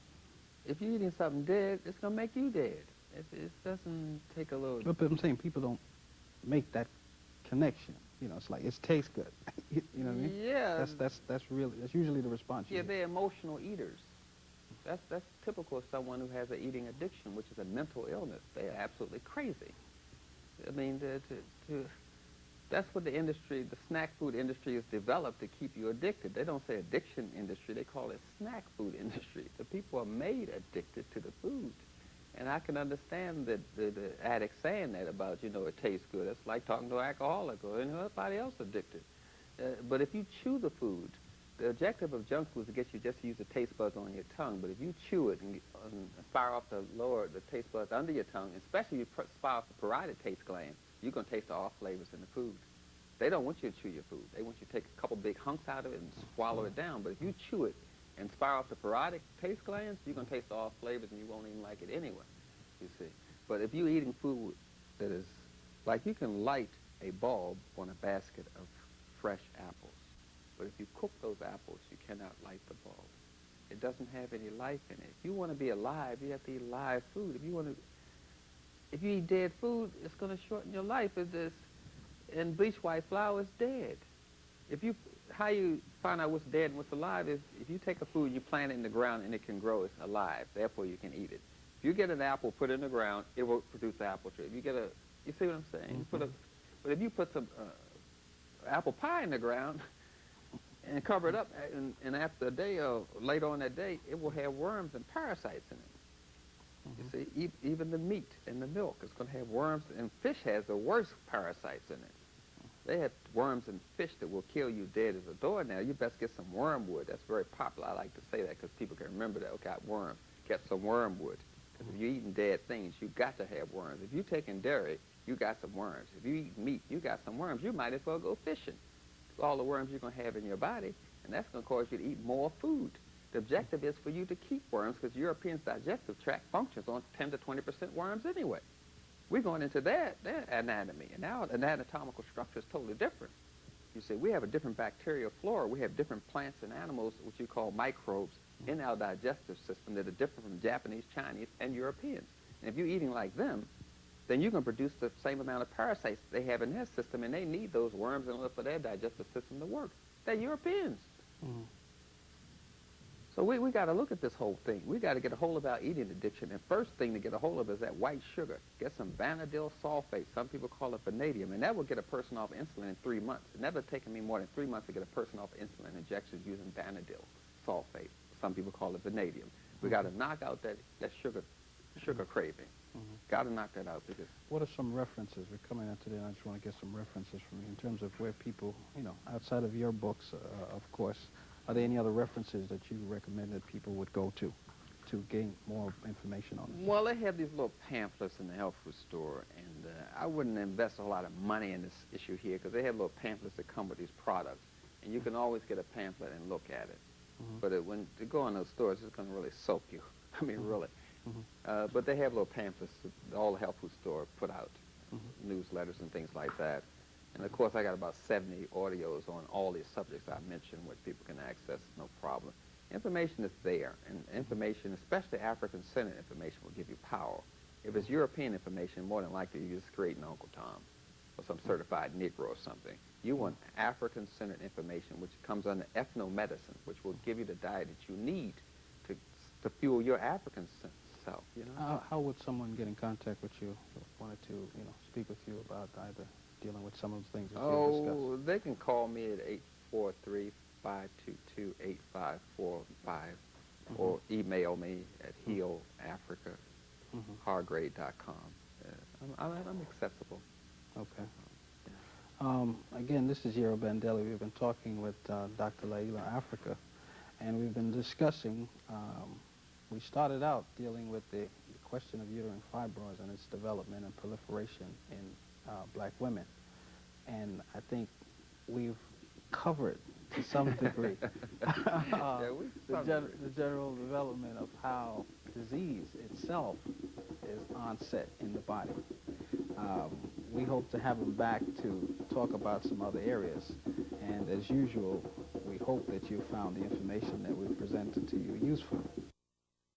If you're eating something dead, it's going to make you dead. It doesn't take a little... But I'm saying people don't make that connection. You know, it's like, it tastes good. You know what I mean? Yeah. That's usually the response. Yeah, they're emotional eaters. That's typical of someone who has an eating addiction, which is a mental illness. They're absolutely crazy. I mean, that's what the industry, the snack food industry, has developed to keep you addicted. They don't say addiction industry, they call it snack food industry. The people are made addicted to the food. And I can understand the addict saying that about, you know, it tastes good. It's like talking to an alcoholic or anybody else addicted. But if you chew the food, the objective of junk food is to get you just to use the taste buds on your tongue. But if you chew it and fire off the taste buds under your tongue, especially if you fire off the parotid taste gland, you're going to taste all flavors in the food. They don't want you to chew your food. They want you to take a couple big hunks out of it and swallow it down. But if you chew it and fire off the parotid taste glands, you're going to taste all flavors and you won't even like it anyway, you see. But if you're eating food that is, like you can light a bulb on a basket of fresh apples. But if you cook those apples, you cannot light the bulb. It doesn't have any life in it. If you want to be alive, you have to eat live food. If you eat dead food, it's going to shorten your life. And bleach white flour is dead. How you find out what's dead and what's alive is if you take a food, you plant it in the ground, and it can grow, it's alive. Therefore, you can eat it. If you get an apple, put it in the ground, it will produce an apple tree. If you see what I'm saying? But if you put some apple pie in the ground and cover it up, and after a day or later on that day, it will have worms and parasites in it. You see, even the meat and the milk is going to have worms, and fish has the worst parasites in it. They have worms in fish that will kill you dead as a doornail. You best get some wormwood. That's very popular. I like to say that because people can remember that. Okay, worms. Get some wormwood. Because if you're eating dead things, you got to have worms. If you're taking dairy, you got some worms. If you eat meat, you got some worms. You might as well go fishing. All the worms you're going to have in your body, and that's going to cause you to eat more food. The objective is for you to keep worms because Europeans' digestive tract functions on 10 to 20% worms anyway. We're going into their anatomy, and our anatomical structure is totally different. You see, we have a different bacterial flora. We have different plants and animals, which you call microbes, in our digestive system that are different from Japanese, Chinese, and Europeans. And if you're eating like them, then you're going to produce the same amount of parasites they have in their system, and they need those worms in order for their digestive system to work. They're Europeans. So we got to look at this whole thing. We got to get a hold of our eating addiction. And first thing to get a hold of is that white sugar. Get some vanadilyl sulfate. Some people call it vanadium. And that will get a person off insulin in 3 months. It never taken me more than 3 months to get a person off insulin injections using vanadilyl sulfate. Some people call it vanadium. We got to knock out that sugar craving. Got to knock that out. Because what are some references? We're coming out today, and I just want to get some references from you in terms of where people, you know, outside of your books, of course, are there any other references that you recommend that people would go to gain more information on this? Well, they have these little pamphlets in the health food store, and I wouldn't invest a lot of money in this issue here because they have little pamphlets that come with these products, and you can always get a pamphlet and look at it. But when you go in those stores, it's going to really soak you. I mean, really. But they have little pamphlets that all the health food store put out, newsletters and things like that. And of course, I got about 70 audios on all these subjects I mentioned, which people can access, no problem. Information is there, and information, especially African-centered information, will give you power. If it's European information, more than likely you're just creating Uncle Tom or some certified Negro or something. You want African-centered information, which comes under ethno-medicine, which will give you the diet that you need to fuel your African self, you know? How would someone get in contact with you who wanted to, you know, speak with you about either dealing with some of the things that you've discussed? Oh, they can call me at 843-522-8545. or email me at healafrica@hargrade.com. I'm accessible. Okay. Again, this is Yero Bandelli. We've been talking with Dr. Laila Africa, and we've been discussing, we started out dealing with the question of uterine fibroids and its development and proliferation in black women. And I think we've covered, to some degree, the general development of how disease itself is onset in the body. We hope to have him back to talk about some other areas. And as usual, we hope that you found the information that we presented to you useful.